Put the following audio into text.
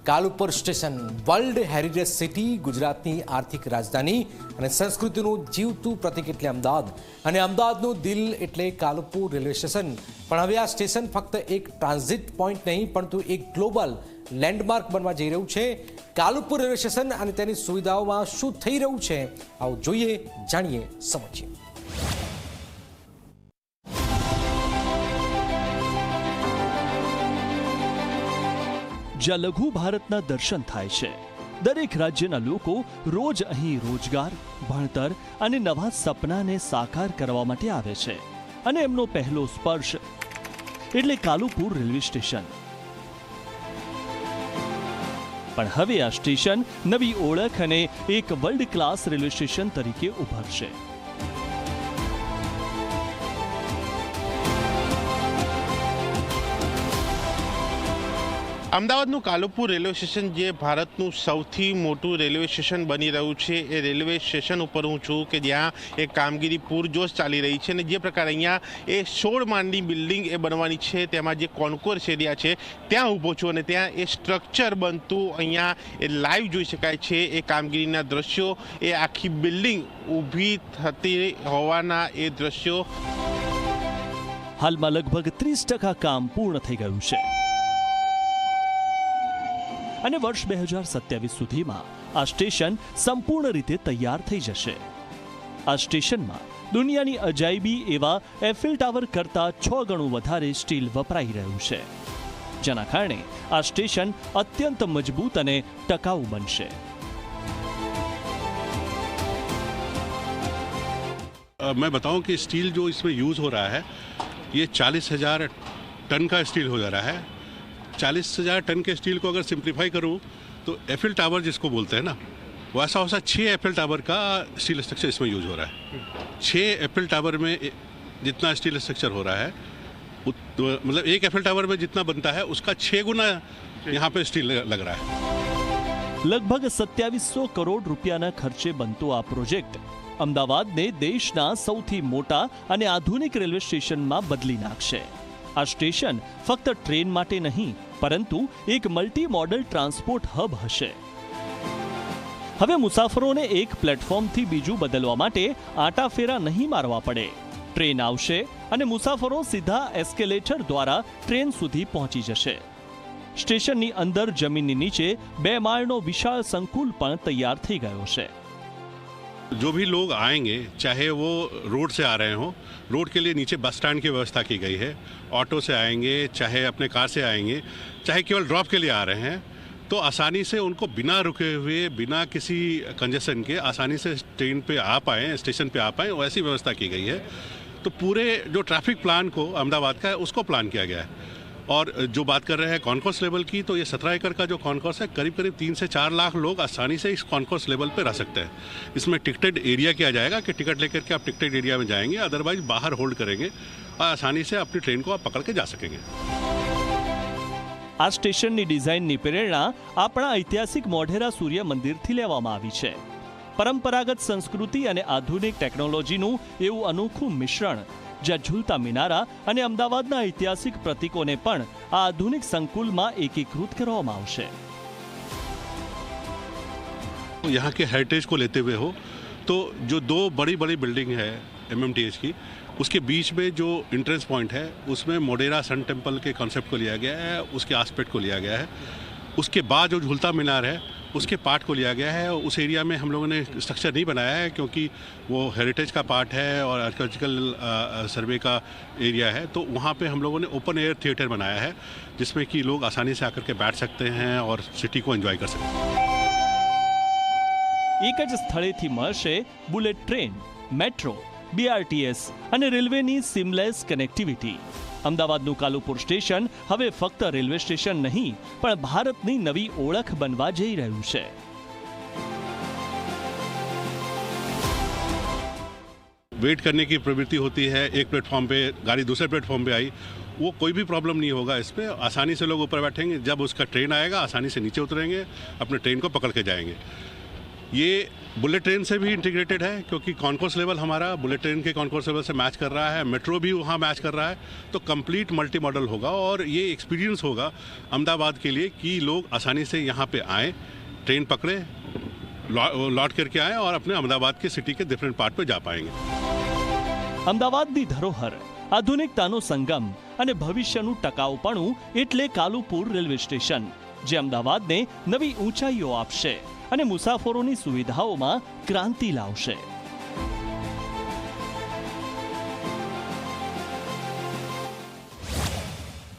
Kalupur station world heritage city, ગુજરાતની આર્થિક રાજધાની અને સંસ્કૃતિનું જીવતું પ્રતીક એટલે અમદાવાદ, અને અમદાવાદનું દિલ એટલે કાલુપુર રેલવે સ્ટેશન. પણ હવે આ સ્ટેશન ફક્ત એક ટ્રાન્ઝિટ પોઈન્ટ નહીં, પરંતુ એક ગ્લોબલ લેન્ડમાર્ક બનવા જઈ રહ્યું છે. કાલુપુર રેલવે સ્ટેશન અને તેની સુવિધાઓમાં શું થઈ રહ્યું છે, આવો જોઈએ, જાણીએ, સમજીએ. જ્યાં લઘુ ભારતના દર્શન થાય છે, દરેક રાજ્યના લોકો રોજ અહીં રોજગાર, ભણતર અને નવા સપનાને સાકાર કરવા માટે આવે છે, અને એમનો પહેલો સ્પર્શ એટલે કાલુપુર રેલવે સ્ટેશન. પણ હવે આ સ્ટેશન નવી ઓળખ અને એક વર્લ્ડ ક્લાસ રેલવે સ્ટેશન તરીકે ઉભરશે. અમદાવાદનું કાલુપુર રેલવે સ્ટેશન જે ભારતનું સૌથી મોટું રેલવે સ્ટેશન બની રહ્યું છે, એ રેલવે સ્ટેશન ઉપર હું છું કે જ્યાં એ કામગીરી પૂરજોશ ચાલી રહી છે. અને જે પ્રકારે અહીંયા એ 16 માળની બિલ્ડિંગ એ બનવાની છે, તેમાં જે કોન્કોર્સ એરિયા છે ત્યાં ઊભો છું, અને ત્યાં એ સ્ટ્રક્ચર બનતું અહીંયા એ લાઈવ જોઈ શકાય છે. એ કામગીરીના દ્રશ્યો, એ આખી બિલ્ડિંગ ઊભી થતી હોવાના એ દ્રશ્યો. હાલમાં લગભગ 30% કામ પૂર્ણ થઈ ગયું છે, અને વર્ષ 2027 સુધીમાં આ સ્ટેશન સંપૂર્ણ રીતે તૈયાર થઈ જશે. આ સ્ટેશનમાં દુનિયાની અજાયબી એવા એફિલ ટાવર કરતાં 6 ગણું વધારે સ્ટીલ વપરાઈ રહ્યું છે, જેના કારણે આ સ્ટેશન અત્યંત મજબૂત અને ટકાઉ બનશે. मैं बताऊं कि स्टील जो इसमें यूज़ हो रहा है, ये 40,000 टन का स्टील हो जा रहा है. 40,000 टन के स्टील को अगर सिंप्लीफाई करूं तो एफिल टावर जिसको बोलते हैं ना, वैसा वैसा 6 एफिल टावर का स्टील स्ट्रक्चर इसमें यूज हो रहा है. 6 एफिल टावर में जितना स्टील स्ट्रक्चर हो रहा है, मतलब एक एफिल टावर में जितना बनता है उसका 6 गुना यहाँ पे स्टील लग रहा है. લગભગ 2700 કરોડ રૂપિયાના ખર્ચે બનતો આ પ્રોજેક્ટ અમદાવાદને દેશના સૌથી મોટા અને આધુનિક રેલવે સ્ટેશનમાં બદલી નાખશે. આ સ્ટેશન ફક્ત ટ્રેન માટે નહીં, પરંતુ એક મલ્ટી મોડલ ટ્રાન્સપોર્ટ હબ હશે. હવે મુસાફરોને એક પ્લેટફોર્મથી બીજું બદલવા માટે આટાફેરા નહીં મારવા પડે. ટ્રેન આવશે અને મુસાફરો સીધા એસ્કેલેટર દ્વારા ટ્રેન સુધી પહોંચી જશે. સ્ટેશનની અંદર જમીનની નીચે 2 માળનો વિશાળ સંકુલ પણ તૈયાર થઈ ગયો છે. जो भी लोग आएंगे, चाहे वो रोड से आ रहे हों, रोड के लिए नीचे बस स्टैंड की व्यवस्था की गई है. ऑटो से आएंगे, चाहे अपने कार से आएंगे, चाहे केवल ड्रॉप के लिए आ रहे हैं, तो आसानी से उनको बिना रुके हुए, बिना किसी कंजेशन के आसानी से ट्रेन पे आ पाएँ, स्टेशन पे आ पाएँ, वैसी व्यवस्था की गई है. तो पूरे जो ट्रैफिक प्लान को अहमदाबाद का है उसको प्लान किया गया है. और जो बात कर रहे हैं कॉन्कोर्स लेवल की, तो ये 17 एकड़ का जो कॉन्कोर्स है, करीब 3 से 4 लाख लोग आसानी से इस कॉन्कोर्स लेवल पे रह सकते हैं. इसमें टिकटेड एरिया किया जाएगा कि टिकट लेकर के आप टिकटेड एरिया में जाएंगे, अदरवाइज बाहर होल्ड करेंगे और आसानी से अपनी ट्रेन को आप पकड़ के जा सकेंगे. આ સ્ટેશનની ડિઝાઇનની પ્રેરણા આપણા ઐતિહાસિક મોઢેરા સૂર્ય મંદિરથી લેવામાં આવી છે. પરંપરાગત સંસ્કૃતિ અને આધુનિક ટેકનોલોજીનું એવું અનોખું મિશ્રણ, જ્યાં ઝૂલતા મિનારા અને અમદાવાદના ઐતિહાસિક પ્રતીકોને પણ આ આધુનિક સંકુલમાં એકીકૃત કરવામાં આવશે. यहाँ के हेरिटेज को लेते हुए हो, तो जो 2 बड़ी बड़ी बिल्डिंग है MMTH की, उसके बीच में जो एंट्रेंस पॉइंट है उसमें मोडेरा सन टेम्पल के कॉन्सेप्ट को लिया गया है, उसके एस्पेक्ट को लिया गया है. उसके बाद जो झूलता मीनार है उसके पार्ट को लिया गया है. उस एरिया में हम लोगों ने स्ट्रक्चर नहीं बनाया है क्योंकि वो हेरिटेज का पार्ट है और आर्कियोलॉजिकल सर्वे का एरिया है. तो वहाँ पे हम लोगों ने ओपन एयर थिएटर बनाया है, जिसमें कि लोग आसानी से आकर के बैठ सकते हैं और सिटी को एंजॉय कर सकते हैं. એક જ સ્થળેથી મળશે બુલેટ ટ્રેન, મેટ્રો, BRTS અને રેલવેની સિમલેસ કનેક્ટિવિટી. અમદાવાદનું કાલુપુર સ્ટેશન હવે ફક્ત રેલવે સ્ટેશન નહીં, પણ ભારતની નવી ઓળખ બનવા જઈ રહ્યું છે. वेट करने की प्रवृत्ति होती है, एक प्लेटफॉर्म पे गाड़ी दूसरे प्लेटफॉर्म पे आई, वो कोई भी प्रॉब्लम नहीं होगा. इस पर आसानी से लोग ऊपर बैठेंगे, जब उसका ट्रेन आएगा आसानी से नीचे उतरेंगे, अपने ट्रेन को पकड़ के जाएंगे. ये बुलेट ट्रेन से भी इंटीग्रेटेड है क्योंकि कॉन्कोर्स लेवल हमारा बुलेट ट्रेन के कॉन्कोर्स लेवल से मैच कर रहा है, मेट्रो भी वहाँ मैच कर रहा है, तो कंप्लीट मल्टी मॉडल होगा और ये एक्सपीरियंस होगा अहमदाबाद के लिए कि लोग आसानी से यहाँ पे आएँ, ट्रेन पकड़े, लौट करके आएँ और अपने अहमदाबाद के सिटी के डिफरेंट पार्ट पे जा पाएंगे। અમદાવાદની ધરોહર, આધુનિકતાનો સંગમ અને ભવિષ્યનું ટકાઉપણું એટલે કાલુપુર રેલવે સ્ટેશન, જે અમદાવાદને નવી ઊંચાઈઓ આપશે અને મુસાફરોની સુવિધાઓમાં ક્રાંતિ લાવશે।